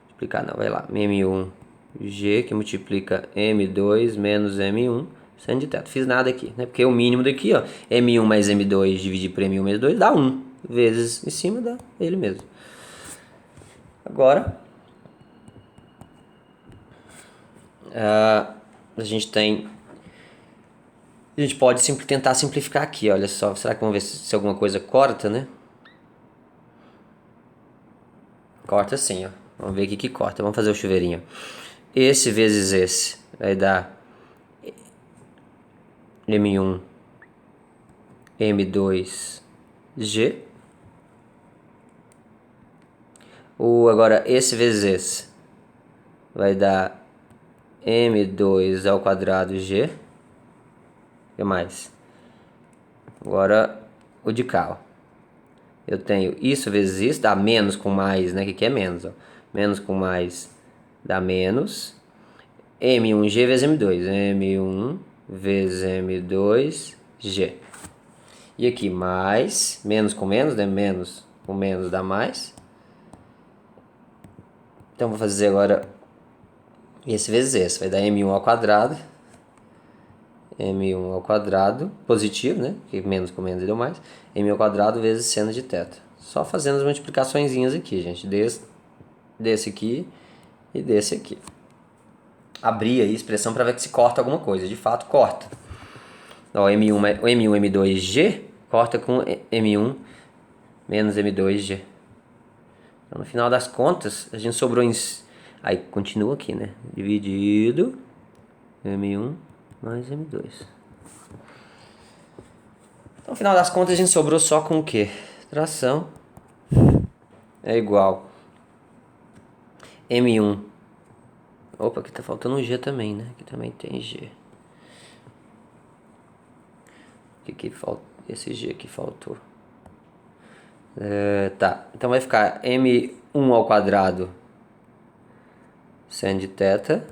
multiplicar não, vai lá. M1 G que multiplica M2 menos M1 seno de θ. Fiz nada aqui, né? Porque o mínimo daqui, ó, M1 mais M2 dividido por M1 menos 2 dá 1. Vezes em cima dá ele mesmo. Agora, a gente pode tentar simplificar aqui, olha só. Será que vamos ver se alguma coisa corta, né? Corta sim, ó. Vamos ver o que corta. Vamos fazer o chuveirinho. Esse vezes esse vai dar M1, M2, G. Agora, esse vezes esse vai dar M2 ao quadrado G. O que mais? Agora, o de cá, ó. Eu tenho isso vezes isso, dá menos com mais, né? O que é menos, ó? Menos com mais dá menos. M1G vezes M2. M1 vezes M2, G. E aqui, mais. Menos com menos, né? Menos com menos dá mais. Então, vou fazer agora esse vezes esse. Vai dar M1 ao quadrado. M1 ao quadrado, positivo, né? Porque menos com menos deu mais. M1 ao quadrado vezes seno de θ. Só fazendo as multiplicaçõezinhas aqui, gente. Desse aqui e desse aqui. Abrir aí a expressão para ver que se corta alguma coisa. De fato, corta. Ó, M1, M2G corta com M1 menos M2G. Então, no final das contas, a gente sobrou em... Aí, continua aqui, né? Dividido M1 mais M2. Então, no final das contas, a gente sobrou só com o quê? Tração é igual M1. Opa, aqui tá faltando um G também, né? Aqui também tem G. O que falta? Esse G aqui faltou. Tá, então vai ficar M1 ao quadrado seno de θ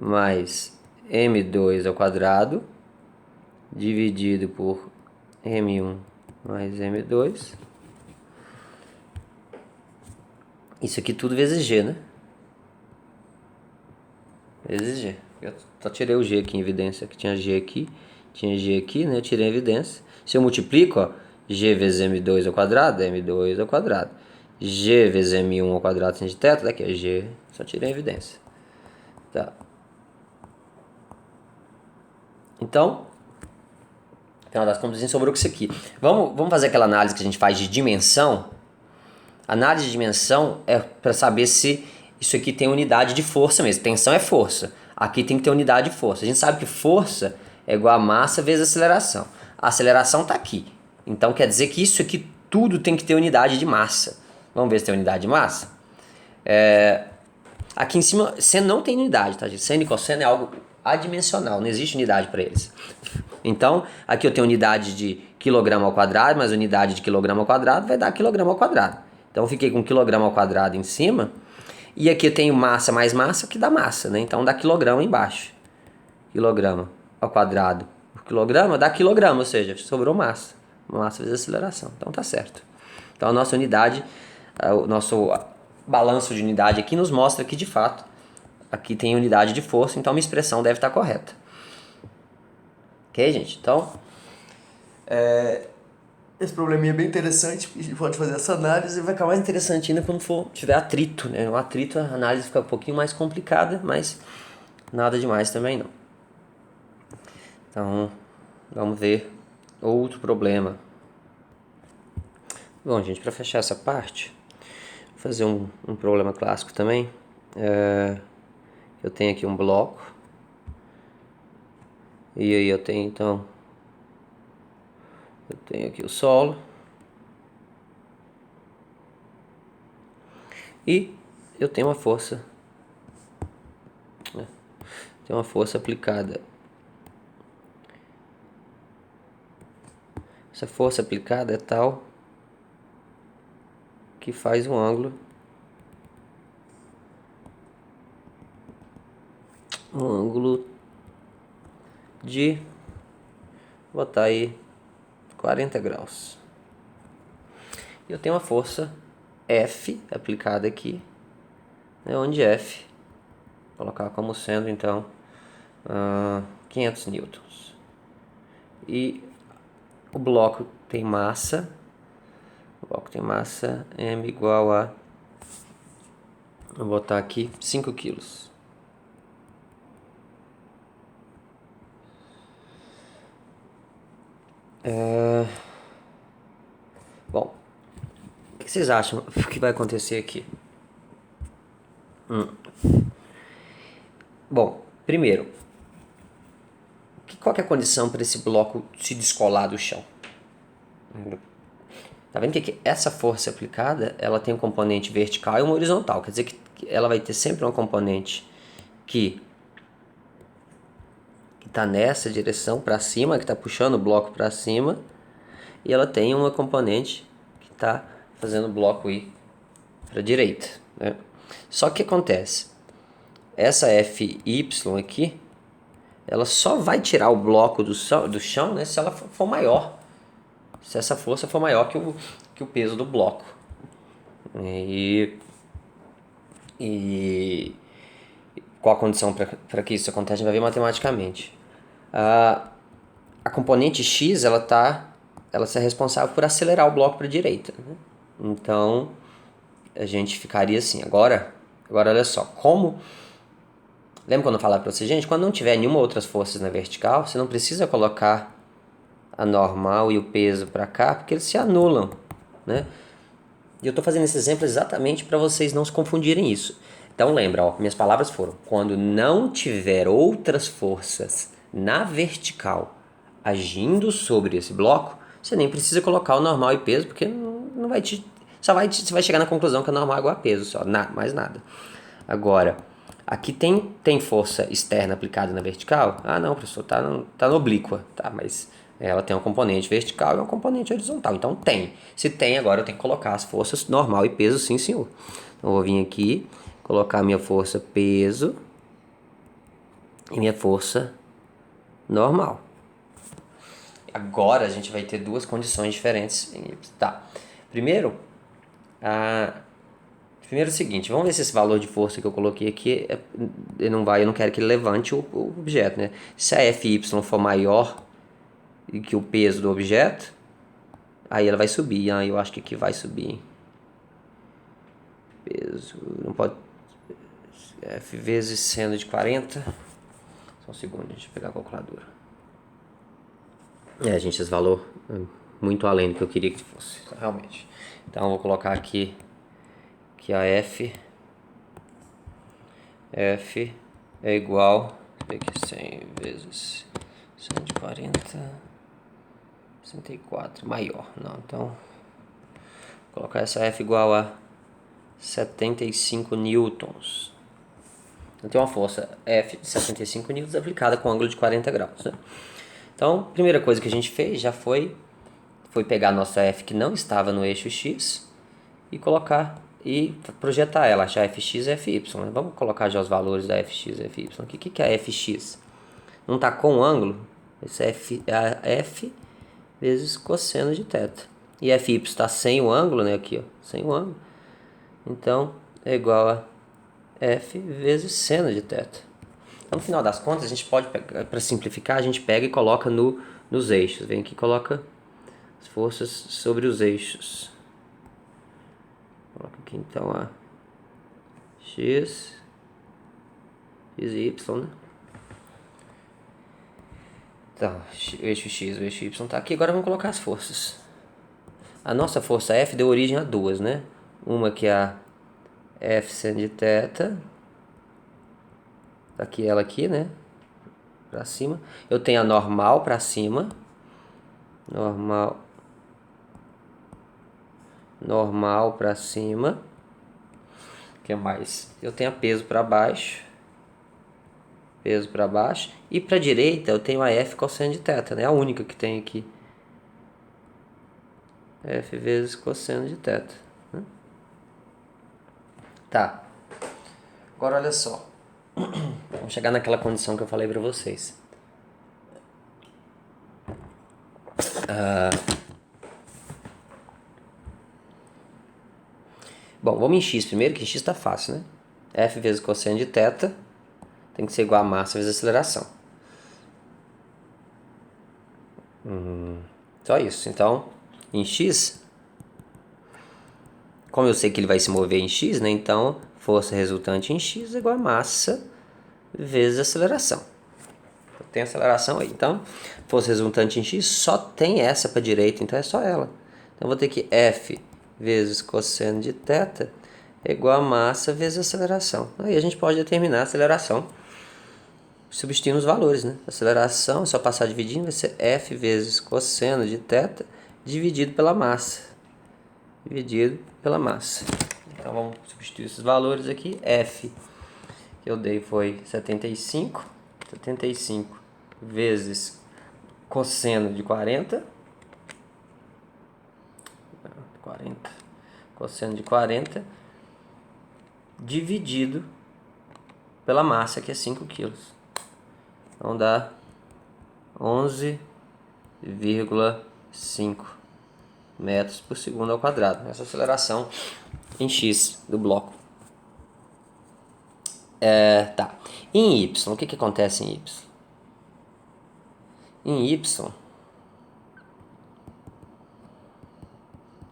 mais M2 ao quadrado dividido por M1 mais M2. Isso aqui tudo vezes G, né? Vezes G. Eu só tirei o G aqui em evidência, que tinha G aqui, né? Eu tirei a evidência. Se eu multiplico, ó, G vezes M2 ao quadrado, é M2 ao quadrado. G vezes M1 ao quadrado seno de θ, daqui é G, só tirei a evidência. Tá. Então, no final das contas, a gente sobrou com isso aqui. Vamos fazer aquela análise que a gente faz de dimensão. Análise de dimensão é para saber se isso aqui tem unidade de força mesmo. Tensão é força. Aqui tem que ter unidade de força. A gente sabe que força é igual a massa vezes aceleração. A aceleração está aqui. Então quer dizer que isso aqui tudo tem que ter unidade de massa. Vamos ver se tem unidade de massa? Aqui em cima, seno não tem unidade, tá, gente? Seno e cosseno é algo adimensional, não existe unidade para eles. Então, aqui eu tenho unidade de quilograma ao quadrado, mas unidade de quilograma ao quadrado vai dar quilograma ao quadrado. Então, eu fiquei com quilograma ao quadrado em cima. E aqui eu tenho massa mais massa, que dá massa, né? Então, dá quilograma embaixo. Quilograma ao quadrado por quilograma dá quilograma, ou seja, sobrou massa. Massa vezes aceleração. Então, tá certo. Então, a nossa unidade, o nosso balanço de unidade aqui nos mostra que, de fato, aqui tem unidade de força. Então, a minha expressão deve estar correta. Ok, gente? Então, esse probleminha é bem interessante, a gente pode fazer essa análise e vai ficar mais interessante ainda quando tiver atrito, né? O atrito, a análise fica um pouquinho mais complicada, mas nada demais também não. Então, vamos ver outro problema. Bom, gente, para fechar essa parte, vou fazer um problema clássico também. Eu tenho aqui um bloco. E aí eu tenho, então... Eu tenho aqui o solo. E eu tenho uma força. Tem uma força aplicada. Essa força aplicada é tal que faz um ângulo. Um ângulo de... Vou botar aí 40 graus. Eu tenho uma força F aplicada aqui, né, onde F colocar como sendo então 500 newtons. E o bloco tem massa, M igual a, vou botar aqui, 5 quilos. Bom, o que vocês acham que vai acontecer aqui? Bom, primeiro, qual que é a condição para esse bloco se descolar do chão? Tá vendo que essa força aplicada, ela tem um componente vertical e um horizontal. Quer dizer que ela vai ter sempre uma componente que está nessa direção para cima, que está puxando o bloco para cima, e ela tem uma componente que está fazendo o bloco ir para a direita, né? Só que acontece, essa FY aqui, ela só vai tirar o bloco do chão, né, se ela for maior, se essa força for maior que o peso do bloco. E qual a condição para que isso aconteça? A gente vai ver matematicamente. A componente X, ela é responsável por acelerar o bloco para a direita, né? Então, a gente ficaria assim. Agora olha só, lembra quando eu falava para você, gente, quando não tiver nenhuma outras forças na vertical, você não precisa colocar a normal e o peso para cá, porque eles se anulam, né? E eu estou fazendo esse exemplo exatamente para vocês não se confundirem isso. Então lembra, ó, minhas palavras foram: quando não tiver outras forças na vertical agindo sobre esse bloco, você nem precisa colocar o normal e peso, porque não vai te... você vai chegar na conclusão que é normal é igual a peso, só, mais nada. Agora, aqui tem força externa aplicada na vertical? Ah, não, professor, tá na oblíqua, tá, mas ela tem um componente vertical e um componente horizontal, então tem. Se tem, agora eu tenho que colocar as forças normal e peso, sim, senhor. Então eu vou vir aqui, colocar minha força peso e minha força normal. Agora a gente vai ter duas condições diferentes. Tá. Primeiro é o seguinte, vamos ver se esse valor de força que eu coloquei aqui, eu não quero que ele levante o objeto, né? Se a FY for maior que o peso do objeto, aí ela vai subir. Aí eu acho que aqui vai subir. Peso, não pode... F vezes seno de 40. Só um segundo, deixa eu pegar a calculadora. Gente, esse valor é muito além do que eu queria que fosse, realmente. Então eu vou colocar aqui que a F é igual a 100 vezes 140, 64, maior. Não, então vou colocar essa F igual a 75 newtons. Eu tenho uma força F de 75 newtons aplicada com ângulo de 40 graus, né? Então, a primeira coisa que a gente fez já foi pegar a nossa F que não estava no eixo X e colocar e projetar ela, achar Fx e Fy. Né? Vamos colocar já os valores da Fx e Fy. O que é Fx? Não está com ângulo? Isso é a F vezes cosseno de θ. E Fy está sem o ângulo, né? Aqui, ó, sem o ângulo. Então, é igual a F vezes seno de θ. Então, no final das contas, a gente pode, para simplificar, a gente pega e coloca nos eixos. Vem aqui e coloca as forças sobre os eixos. Coloca aqui então a X e Y, né? Então, o eixo X, o eixo Y tá aqui. Agora vamos colocar as forças. A nossa força F deu origem a duas, né? Uma que é a F seno de θ. Aqui ela aqui, né? Pra cima. Eu tenho a normal pra cima. Normal pra cima. O que mais? Eu tenho a peso pra baixo. Peso pra baixo. E pra direita eu tenho a F cosseno de θ, né? A única que tem aqui. F vezes cosseno de θ. Né? Tá. Agora olha só. Vamos chegar naquela condição que eu falei pra vocês. Bom, vamos em x primeiro, que x tá fácil, né? F vezes cosseno de θ tem que ser igual a massa vezes a aceleração. Só isso. Então, em x, como eu sei que ele vai se mover em x, né? Então, força resultante em x é igual a massa vezes a aceleração. Tem aceleração aí. Então, força resultante em x só tem essa para a direita, então é só ela. Então, eu vou ter que F vezes cosseno de θ é igual a massa vezes a aceleração. Aí a gente pode determinar a aceleração substituindo os valores, né? Aceleração é só passar dividindo, vai ser F vezes cosseno de θ dividido pela massa. Dividido pela massa. Então vamos substituir esses valores aqui. F que eu dei foi 75. 75 vezes cosseno de 40. Cosseno de 40 dividido pela massa, que é 5 kg. Então dá 11,5 metros por segundo ao quadrado. Essa aceleração em x do bloco. Tá. Em y, o que acontece em y? Em y,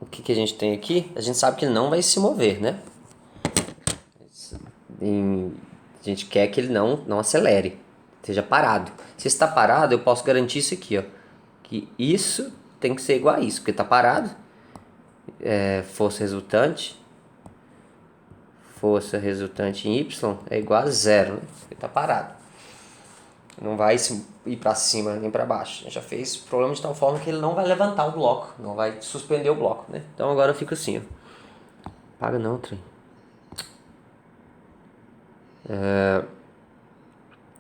o que a gente tem aqui? A gente sabe que ele não vai se mover, né? A gente quer que ele não acelere, esteja parado. Se está parado, eu posso garantir isso aqui, ó, que isso tem que ser igual a isso, porque está parado. Força resultante em y é igual a zero, né? Porque está parado. Não vai ir para cima nem para baixo. A gente já fez o problema de tal forma que ele não vai levantar o bloco, não vai suspender o bloco, né? Então agora eu fico assim, ó. Paga não, trem.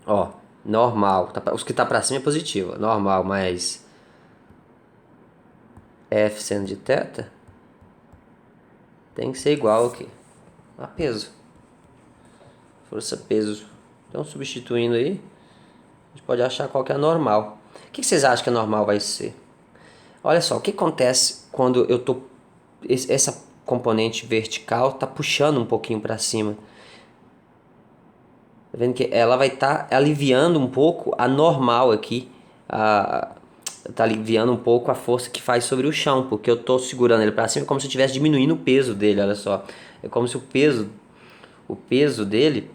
Ó, normal, os que tá para cima é positivo. Normal mais F seno de θ tem que ser igual aqui a peso. Força peso. Então substituindo aí, a gente pode achar qual que é a normal. O que vocês acham que a normal vai ser? Olha só, o que acontece quando eu tô essa componente vertical tá puxando um pouquinho para cima. Tá vendo que ela vai estar aliviando um pouco a normal aqui, tá aliviando um pouco a força que faz sobre o chão, porque eu tô segurando ele para cima como se eu estivesse diminuindo o peso dele, olha só. É como se o peso dele,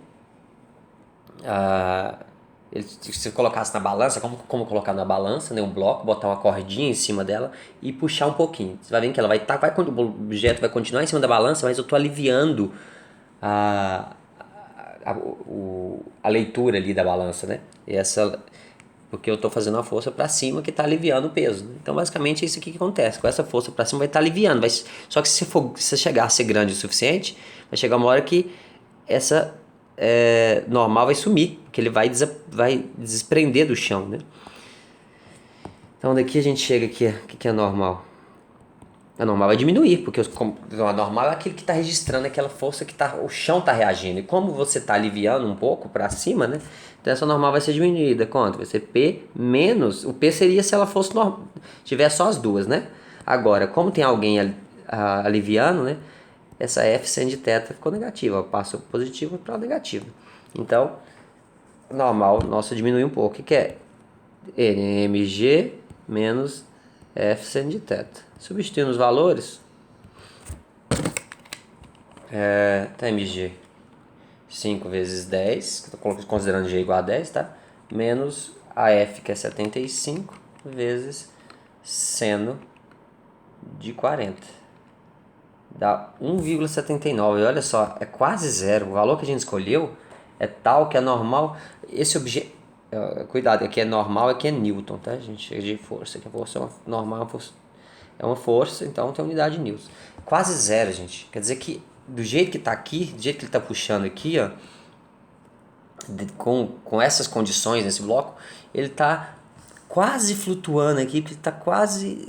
se você colocasse na balança, como colocar na balança, né, um bloco, botar uma cordinha em cima dela e puxar um pouquinho. Você vai ver que ela o objeto vai continuar em cima da balança, mas eu tô aliviando a leitura ali da balança, né? Porque eu estou fazendo uma força para cima que está aliviando o peso. Então, basicamente, é isso aqui que acontece. Com essa força para cima vai estar aliviando. Só que se chegar a ser grande o suficiente, vai chegar uma hora que essa normal vai sumir, porque ele vai desprender do chão, né? Então, daqui a gente chega aqui, o que é normal? A normal vai diminuir, porque a normal é aquele que está registrando aquela força que o chão está reagindo. E como você está aliviando um pouco para cima, né? Então essa normal vai ser diminuída. Quanto? Vai ser P menos... O P seria se ela fosse tiver só as duas, né? Agora, como tem alguém aliviando, né? Essa F seno de θ ficou negativa. Passou positiva para negativa. Então, normal nossa diminui um pouco. O que é? NMG menos F seno de θ. Substituindo os valores, tá MG 5 vezes 10, estou considerando G igual a 10, tá? Menos a F, que é 75, vezes seno de 40. Dá 1,79. Olha só, é quase zero. O valor que a gente escolheu é tal que é normal. Esse objeto... cuidado, aqui é normal, aqui é Newton, tá, gente? De força. Aqui a força é normal, é uma força, então tem unidade de newton. Quase zero, gente. Quer dizer que do jeito que está aqui, do jeito que ele está puxando aqui, ó, com essas condições nesse bloco, ele está quase flutuando aqui, porque está quase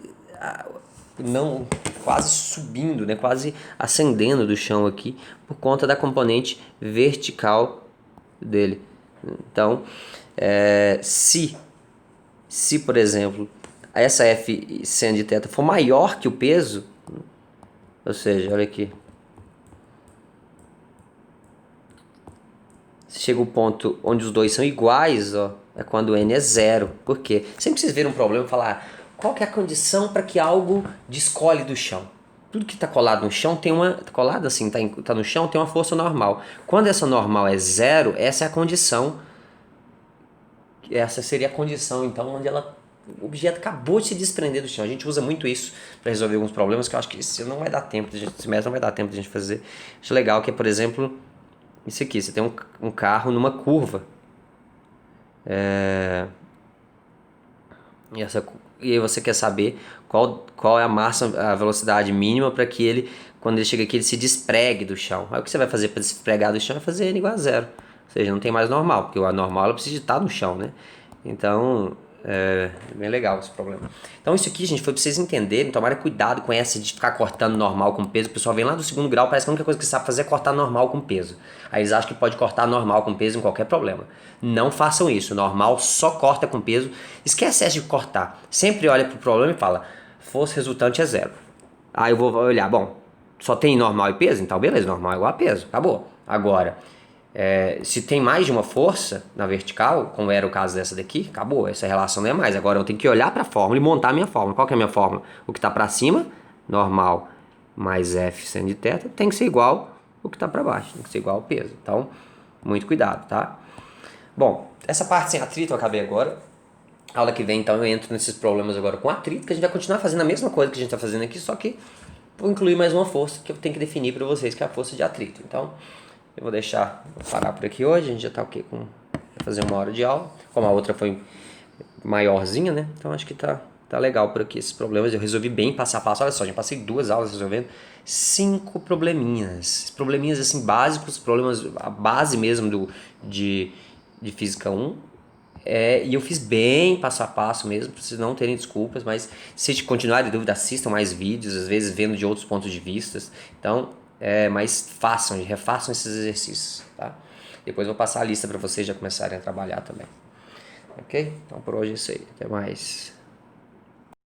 quase subindo, né, quase ascendendo do chão aqui, por conta da componente vertical dele. Então, se por exemplo, essa F seno de θ for maior que o peso, ou seja, olha aqui, chega o ponto onde os dois são iguais, ó, é quando n é zero. Por quê? Sempre vocês verem um problema e falar, qual que é a condição para que algo descole do chão? Tudo que está colado no chão tem uma... colado assim, tá no chão, tem uma força normal. Quando essa normal é zero, essa é a condição. Essa seria a condição, então, onde o objeto acabou de se desprender do chão. A gente usa muito isso para resolver alguns problemas que eu acho que isso não vai dar tempo, esse método não vai dar tempo de a gente fazer. Acho legal que é, por exemplo, isso aqui. Você tem um carro numa curva. E aí você quer saber qual é a a velocidade mínima para que ele, quando ele chega aqui, ele se despregue do chão. Aí o que você vai fazer para despregar do chão é fazer n igual a zero. Ou seja, não tem mais normal, porque a normal ela precisa estar no chão, né? Então, é bem legal esse problema. Então isso aqui, gente, foi para vocês entenderem, tomarem cuidado com essa de ficar cortando normal com peso. O pessoal vem lá do segundo grau, parece que a única coisa que sabe fazer é cortar normal com peso. Aí eles acham que pode cortar normal com peso em qualquer problema. Não façam isso, normal só corta com peso. Esquece essa de cortar. Sempre olha para o problema e fala, força resultante é zero. Aí eu vou olhar, bom, só tem normal e peso? Então beleza, normal é igual a peso, acabou. Agora, se tem mais de uma força na vertical, como era o caso dessa daqui, acabou, essa relação não é mais. Agora eu tenho que olhar para a fórmula e montar a minha fórmula. Qual que é a minha fórmula? O que está para cima, normal mais F seno de θ, tem que ser igual o que está para baixo, tem que ser igual ao peso. Então, muito cuidado, tá? Bom, essa parte sem atrito eu acabei agora. Aula que vem, então, eu entro nesses problemas agora com atrito, que a gente vai continuar fazendo a mesma coisa que a gente está fazendo aqui, só que vou incluir mais uma força que eu tenho que definir para vocês, que é a força de atrito. Então, eu vou parar por aqui hoje. A gente já está vai fazer 1 hora de aula. Como a outra foi maiorzinha, né? Então acho que tá legal por aqui. Esses problemas eu resolvi bem passo a passo. Olha só, já passei 2 aulas resolvendo 5 probleminhas. Probleminhas assim básicos, problemas, a base mesmo de Física 1. E eu fiz bem passo a passo mesmo, para vocês não terem desculpas, mas se continuarem em dúvida, assistam mais vídeos, às vezes vendo de outros pontos de vista. Então, mas refaçam esses exercícios, tá? Depois eu vou passar a lista para vocês já começarem a trabalhar também. Ok? Então por hoje é isso aí. Até mais.